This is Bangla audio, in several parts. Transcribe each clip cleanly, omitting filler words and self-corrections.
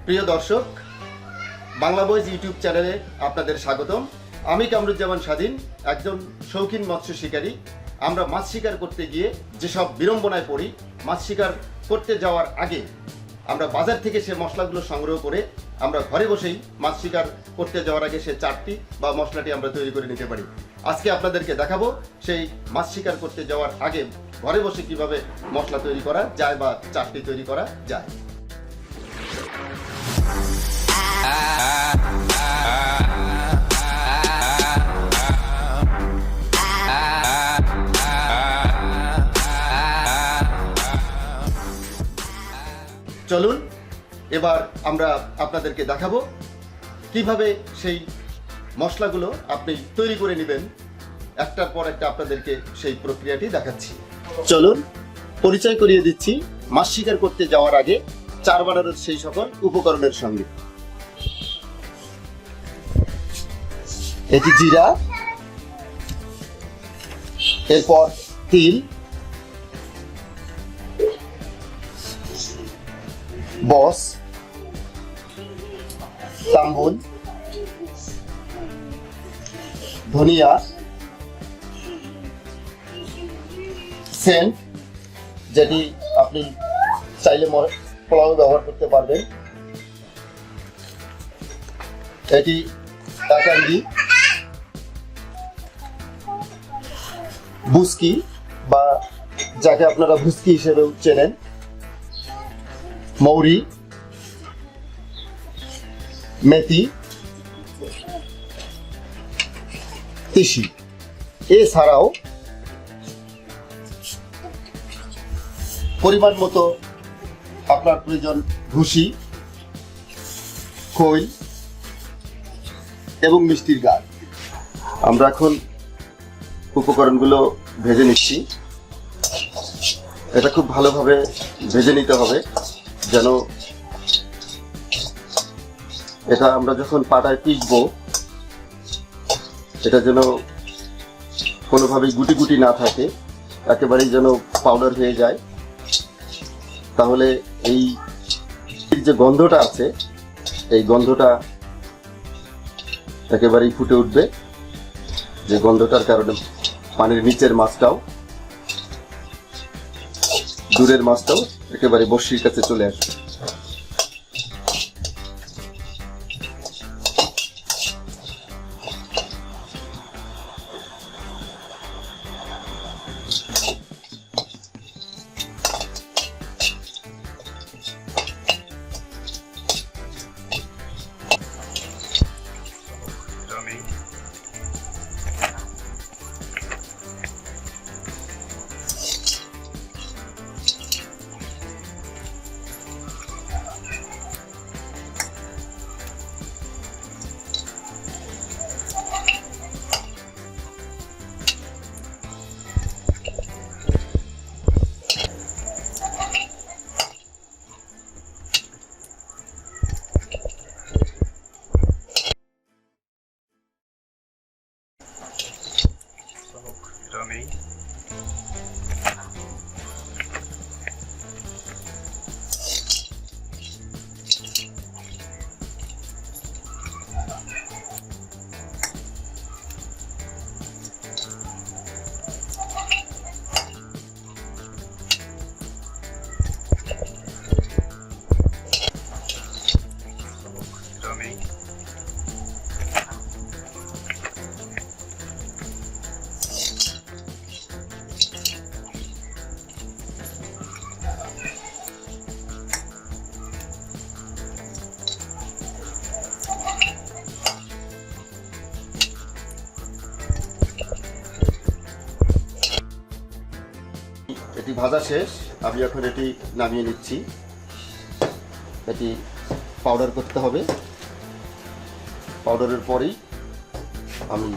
প্রিয় দর্শক, বাংলা বয়েজ ইউটিউব চ্যানেলে আপনাদের স্বাগতম। আমি কামরুজ্জামান স্বাধীন, একজন শৌখিন মৎস্য শিকারী। আমরা মাছ শিকার করতে গিয়ে যেসব বিড়ম্বনায় পড়ি, মাছ শিকার করতে যাওয়ার আগে আমরা বাজার থেকে সে মশলাগুলো সংগ্রহ করে আমরা ঘরে বসেই মাছ শিকার করতে যাওয়ার আগে সে চাটটি বা মশলাটি আমরা তৈরি করে নিতে পারি। আজকে আপনাদেরকে দেখাবো সেই মাছ শিকার করতে যাওয়ার আগে ঘরে বসে কিভাবে মশলা তৈরি করা যায় বা চাটটি তৈরি করা যায়। চলুন এবার আমরা আপনাদেরকে দেখাবো কিভাবে সেই মশলাগুলো আপনি তৈরি করে নেবেন। একটার পর একটা আপনাদেরকে সেই প্রক্রিয়াটি দেখাচ্ছি। চলুন পরিচয় করিয়ে দিচ্ছি মাছ শিকার করতে যাওয়ার আগে চার বানানোর সেই সকল উপকরণের সঙ্গে। এটি জিরা, এরপর তিল, বস, তাম্বুল, ধনিয়া, সেন্ট, যেটি আপনি চাইলে পোলাও ব্যবহার করতে পারবেন। এটি টাকাঙ্গি, বুস্কি বা যাকে আপনারা ভুস্কি হিসেবে চেনেন, মৌরি, মেথি, তিসি। এছাড়াও পরিমাণ মতো আপনার প্রয়োজন ভুসি, খৈল এবং মিষ্টির গাছ। আমরা এখন উপকরণগুলো ভেজে নিচ্ছি। এটা খুব ভালোভাবে ভেজে নিতে হবে, যেন এটা আমরা যখন পাটায় পিষবো এটা যেন কোনোভাবেই গুটি গুটি না থাকে, একেবারেই যেন পাউডার হয়ে যায়। তাহলে এই যে গন্ধটা আছে এই গন্ধটা একেবারেই ফুটে উঠবে, যে গন্ধটার কারণে পানির নিচের মাছটাও দূরের মাছটাও একেবারে বড়শির কাছে চলে আসবে। এটি ভাজা শেষ, আমি এখন এটি নামিয়ে নিচ্ছি। এটি পাউডার করতে হবে। পাউডারের পরেই আমি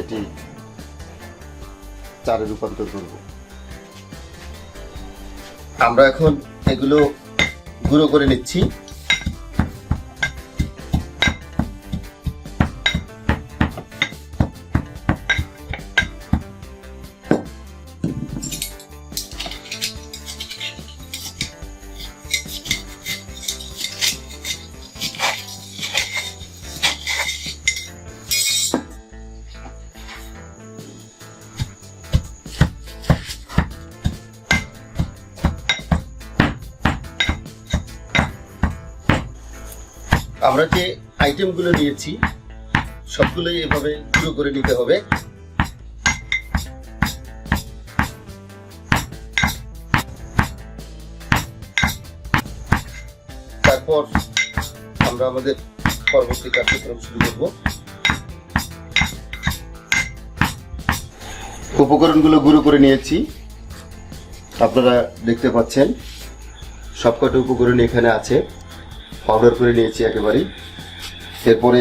এটি চারে রূপান্তর করব। আমরা এখন এগুলো গুঁড়ো করে নিচ্ছি। আমরা যে আইটেমগুলো নিয়েছি সবগুলোই এভাবে গুঁড়ো করে নিতে হবে। তারপর আমরা আমাদের পরবর্তী কার্যক্রম শুরু করব। উপকরণগুলো গুঁড়ো করে নিয়েছি, আপনারা দেখতে পাচ্ছেন সবকটা উপকরণ এখানে আছে, পাউডার করে নিয়েছি একেবারেই। এরপরে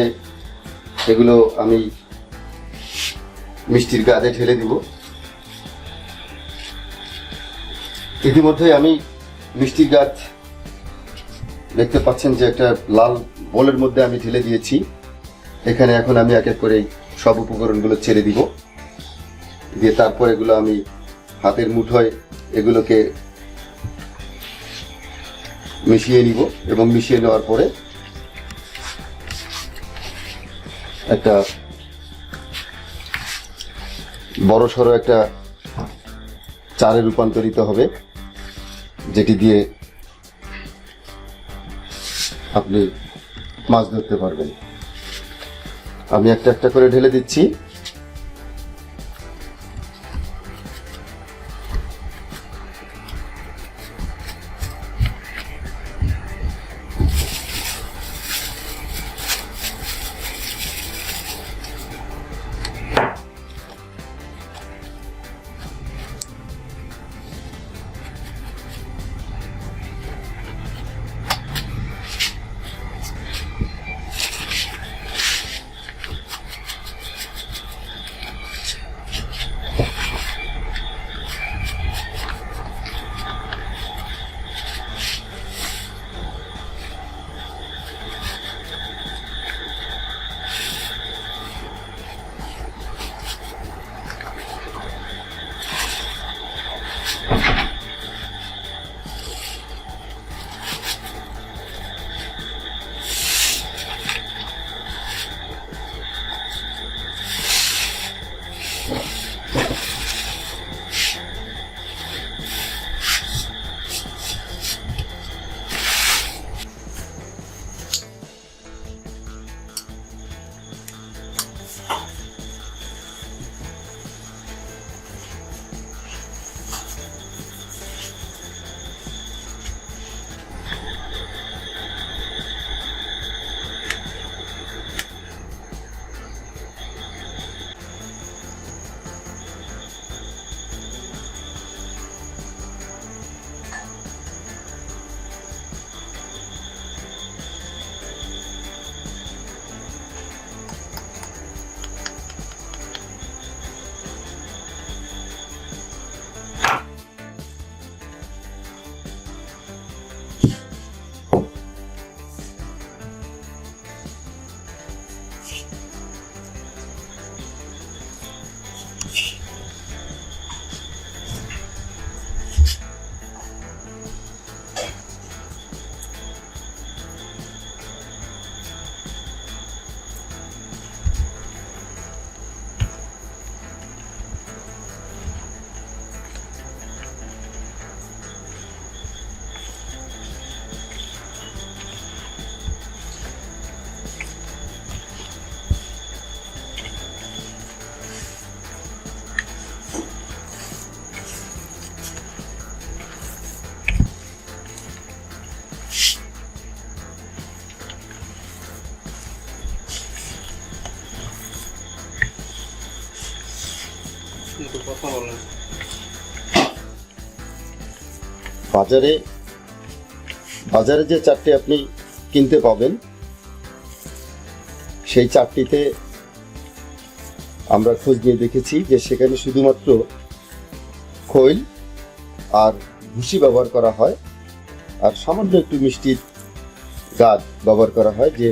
এগুলো আমি মিষ্টির গাদে ঢেলে দিব। ইতিমধ্যে আমি মিষ্টির গাদ দেখতে পাচ্ছেন যে একটা লাল বোলের মধ্যে আমি ঢেলে দিয়েছি। এখানে এখন আমি এক এক করে সব উপকরণগুলো ছেড়ে দিব, দিয়ে তারপর এগুলো আমি হাতের মুঠোয় এগুলোকে মিশিয়ে নিব এবং মিশিয়ে নেওয়ার পরে একটা বড় সড়ো একটা চারে রূপান্তরিত হবে, যেটি দিয়ে আপনি মাছ ধরতে পারবেন। আমি একটা একটা করে ঢেলে দিচ্ছি। বাজারে বাজারে যে চারটি আপনি কিনতে পাবেন, সেই চারটিতে আমরা খোঁজ নিয়ে দেখেছি যে সেখানে শুধুমাত্র খৈল আর ভুসি ব্যবহার করা হয়, আর সামান্য একটু মিষ্টির গাদ ব্যবহার করা হয়। যে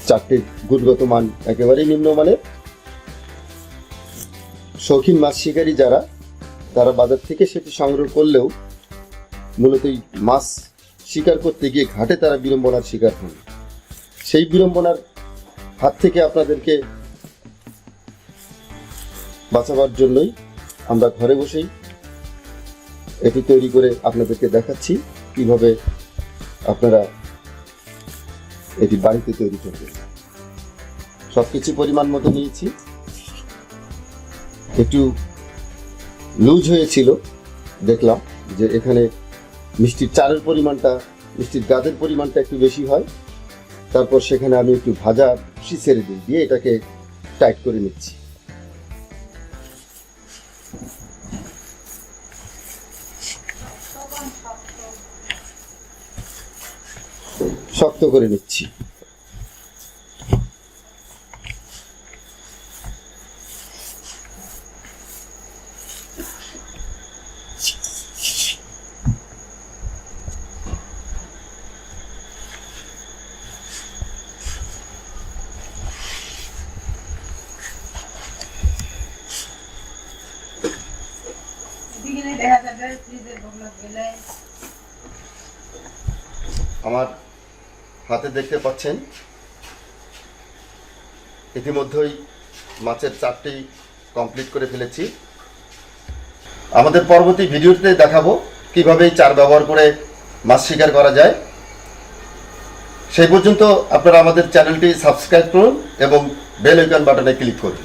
চারটির গুণগত মান একেবারেই নিম্নমানের। শৌখিন মাছ শিকারী যারা, তারা বাজার থেকে সেটি সংগ্রহ করলেও মূলত এই মাছ শিকার করতে গিয়ে ঘাটে তারা বিড়ম্বনার শিকার হন। সেই বিড়ম্বনার হাত থেকে আপনাদেরকে বাঁচাবার জন্যই আমরা ঘরে বসেই এটি তৈরি করে আপনাদেরকে দেখাচ্ছি কিভাবে আপনারা এটি বাড়িতে তৈরি করবে। সবকিছু পরিমাণ মতো নিয়েছি। একটু লুজ হয়েছিল, দেখলাম যে এখানে মিষ্টির চালের পরিমাণটা, মিষ্টির গাদের পরিমাণটা একটু বেশি হয়। তারপর সেখানে আমি একটু ভাজা খুশি ছেড়ে দিয়ে এটাকে টাইট করে নিচ্ছি। শক্ত করে নিচ্ছি। আমার হাতে দেখতে পাচ্ছেন ইতিমধ্যেই মাছের চারটি কমপ্লিট করে ফেলেছি। আমাদের পরবর্তী ভিডিওতে দেখাবো কিভাবে এই চার ব্যবহার করে মাছ শিকার করা যায়। সেই পর্যন্ত আপনারা আমাদের চ্যানেলটি সাবস্ক্রাইব করুন এবং বেল আইকন বাটনে ক্লিক করুন।